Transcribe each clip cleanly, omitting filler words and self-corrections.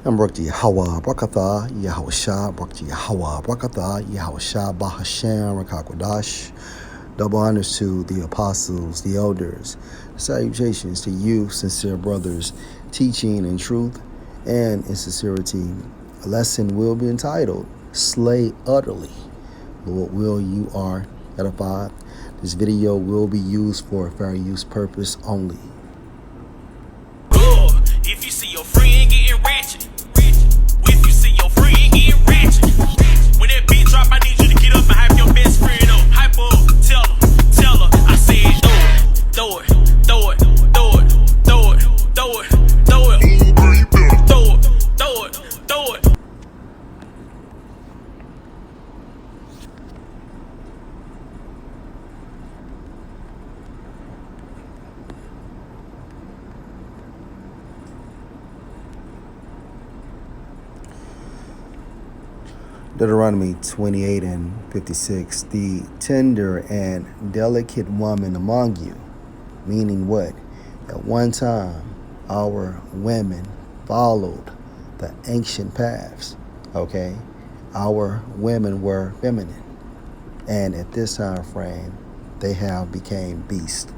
I'm Barak Yahweh Brakatha, Yahweh Barak Yahweh Brakatha, Yahweh Bahashem Rakakwadash. Double honors to the apostles, the elders. Salutations to you, sincere brothers, teaching in truth and in sincerity. A lesson will be entitled, Slay Utterly. Lord will you are edified. This video will be used for fair use purpose only. If you see your friend getting ratchet, if you see your friend getting ratchet, when that beat drop, I need you to get up and hype your best friend up. Hype up, tell her, I said throw it, throw it, throw it, throw it, throw it, throw it, throw it, throw it, throw it, throw it. Deuteronomy 28 and 56, the tender and delicate woman among you, meaning what? At one time, our women followed the ancient paths, okay? Our women were feminine, and at this time frame, they have became beasts.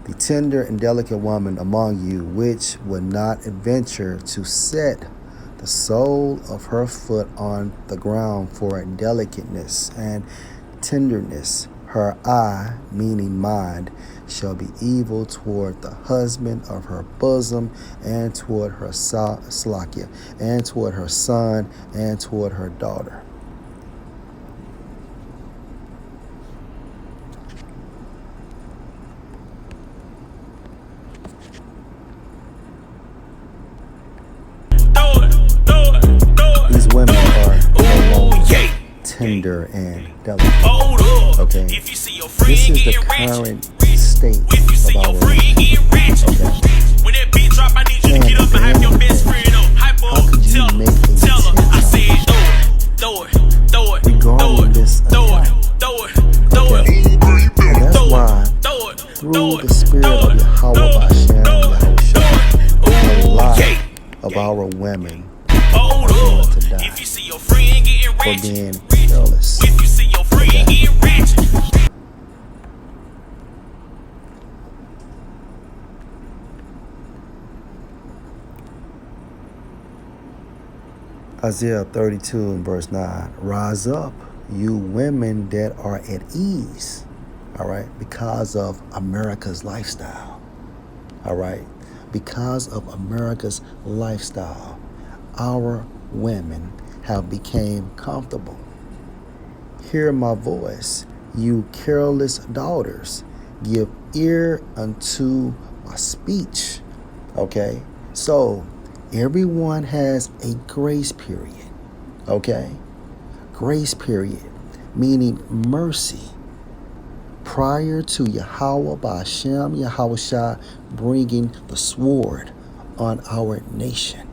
The tender and delicate woman among you, which would not adventure to set the sole of her foot on the ground for delicateness and tenderness. Her eye, meaning mind, shall be evil toward the husband of her bosom, and toward her slakia, and toward her son, and toward her daughter. These women are no longer tender and delicate. Okay, this is the current state of our women. When that beat drop, I need you to get up and hype your best friend up. Hype up, tell her, I said throw it, regarding this account. And that's why through the spirit of Yahweh Bashem, Yahushua, a lot of our women are going to die if you see your friend getting for ratchet, being careless. if you see your friend getting ratchet. Isaiah 32 and verse 9. Rise up, you women that are at ease, all right, because of America's lifestyle, all right, because of America's lifestyle, our women have become comfortable. Hear my voice, you careless daughters, give ear unto my speech, okay? So everyone has a grace period, okay? Grace period, meaning mercy, prior to Yahweh Bashem Yahushua bringing the sword on our nation.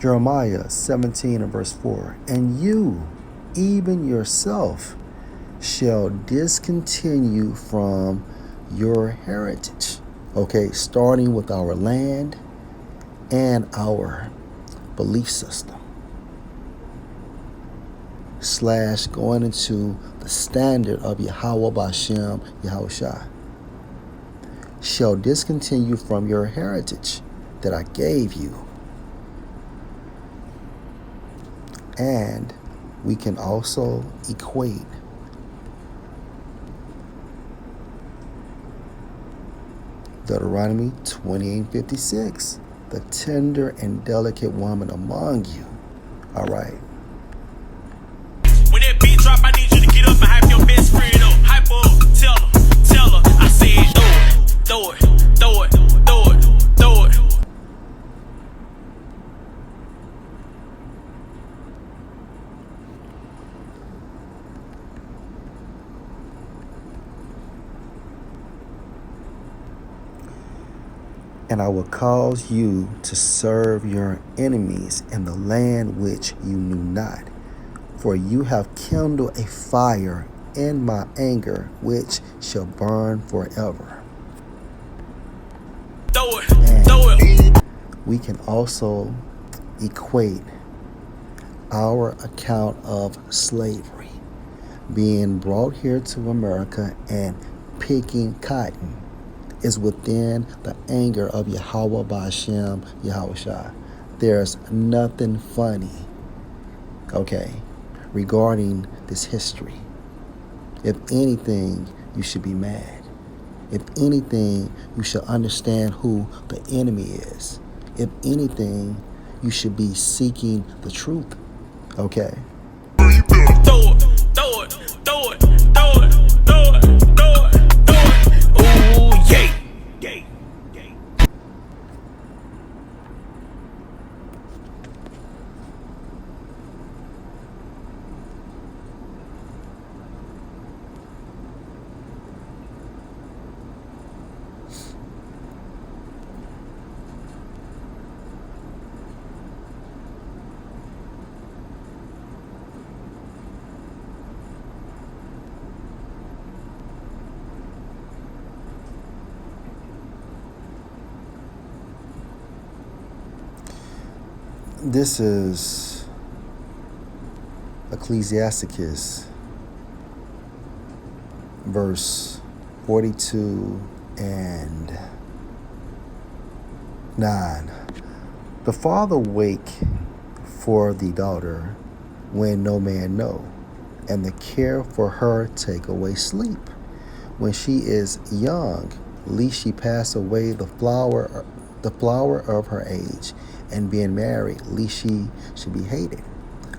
Jeremiah 17 and verse 4, and you, even yourself, shall discontinue from your heritage. Okay, starting with our land and our belief system, / going into the standard of Yahweh Bashem Yahushua, shall discontinue from your heritage that I gave you. And we can also equate Deuteronomy 28:56, the tender and delicate woman among you. All right. When that beat drop, I need you to get up and hype your best friend up. Hype up, tell her, I said throw it, throw it, throw it, throw it. And I will cause you to serve your enemies in the land which you knew not, For you have kindled a fire in my anger, which shall burn forever. Throw it. We can also equate our account of slavery, being brought here to America and picking cotton, is within the anger of Yahweh Ba'ashem Yahushua. There's nothing funny, regarding this history. If anything, you should be mad. If anything, you should understand who the enemy is. If anything, you should be seeking the truth. Okay? Throw it. Ooh, yay. This is Ecclesiasticus, verse 42 and 9. The father wake for the daughter when no man know, and the care for her take away sleep. When she is young, lest she pass away the flower of her age, and being married, lest she should be hated.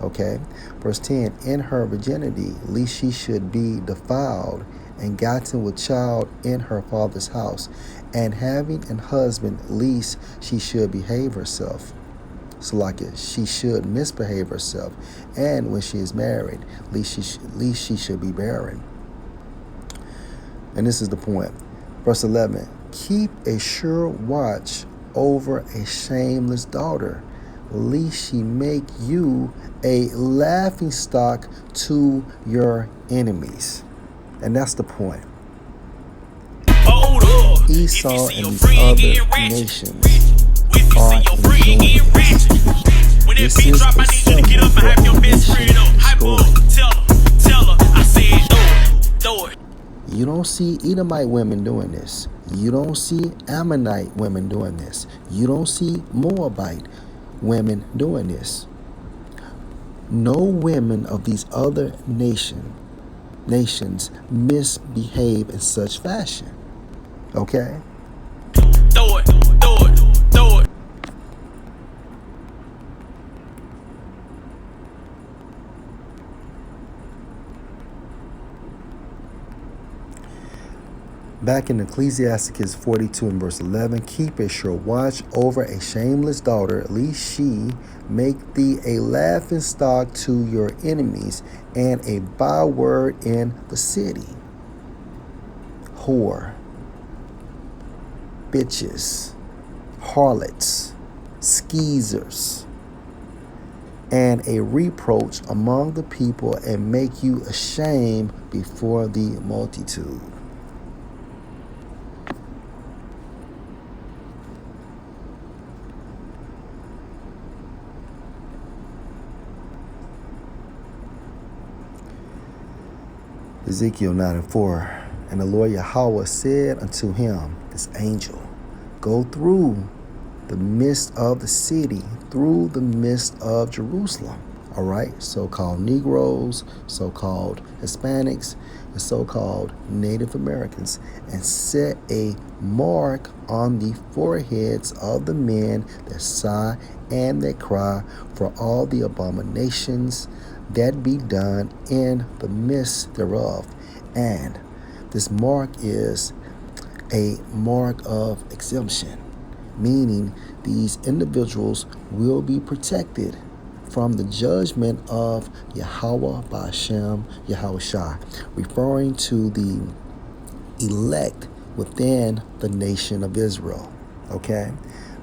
Okay? Verse 10, in her virginity, lest she should be defiled and gotten with child in her father's house, and having an husband, lest she should behave herself. So like it, she should misbehave herself. And when she is married, lest she should be barren. And this is the point. Verse 11, keep a sure watch over a shameless daughter, lest she make you a laughingstock to your enemies. And that's the point. Esau and these other nations are enjoying this. This is a symbol for a nation destroyed. You don't see Edomite women doing this. You don't see Ammonite women doing this. You don't see Moabite women doing this. No women of these other nations misbehave in such fashion. Okay? Throw it. Back in Ecclesiasticus 42 and verse 11, keep a sure watch over a shameless daughter, lest she make thee a laughingstock to your enemies and a byword in the city. Whore, bitches, harlots, skeezers, and a reproach among the people, and make you ashamed before the multitude. Ezekiel 9 and 4. And the Lord Yahweh said unto him, this angel, go through the midst of the city, through the midst of Jerusalem. All right, so-called Negroes, so-called Hispanics, and so-called Native Americans, and set a mark on the foreheads of the men that sigh and that cry for all the abominations that be done in the midst thereof. And this mark is a mark of exemption, meaning these individuals will be protected from the judgment of Yahweh Ba'ashem Yahushua, referring to the elect within the nation of Israel. Okay?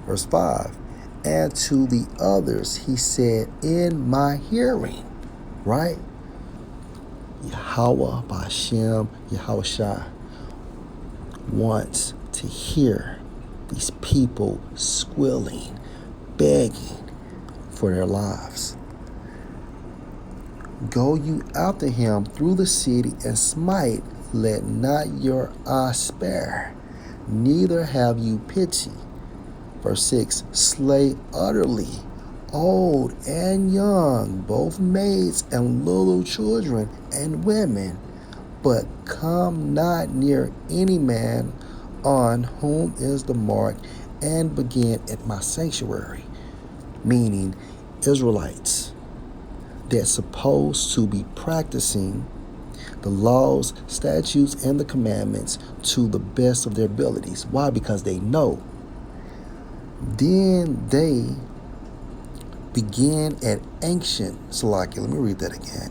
Verse 5, and to the others he said in my hearing. right? Yahweh Ba'Shem Yahushua wants to hear these people squealing, begging for their lives. Go you after him through the city and smite, let not your eye spare, neither have you pity. Verse 6, slay utterly old and young, both maids and little children and women, but come not near any man on whom is the mark, and begin at my sanctuary. Meaning Israelites that's supposed to be practicing the laws, statutes, and the commandments to the best of their abilities. Why? Because they know. Then they began at ancient Salakia. Let me read that again.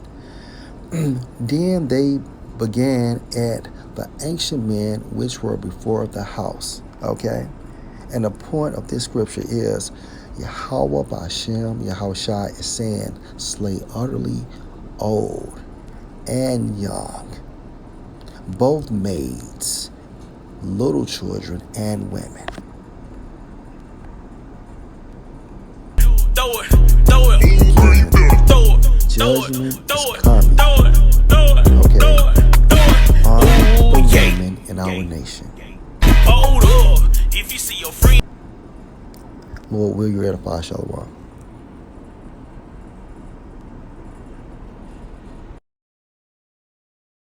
Then they began at the ancient men which were before the house. Okay? And the point of this scripture is Yahweh Ba'Shem Yahushua is saying, slay utterly old and young, both maids, little children, and women. Judgment is coming, okay, on the women in our nation. Hold up, if you see your friend. Lord, will you edify Shalom?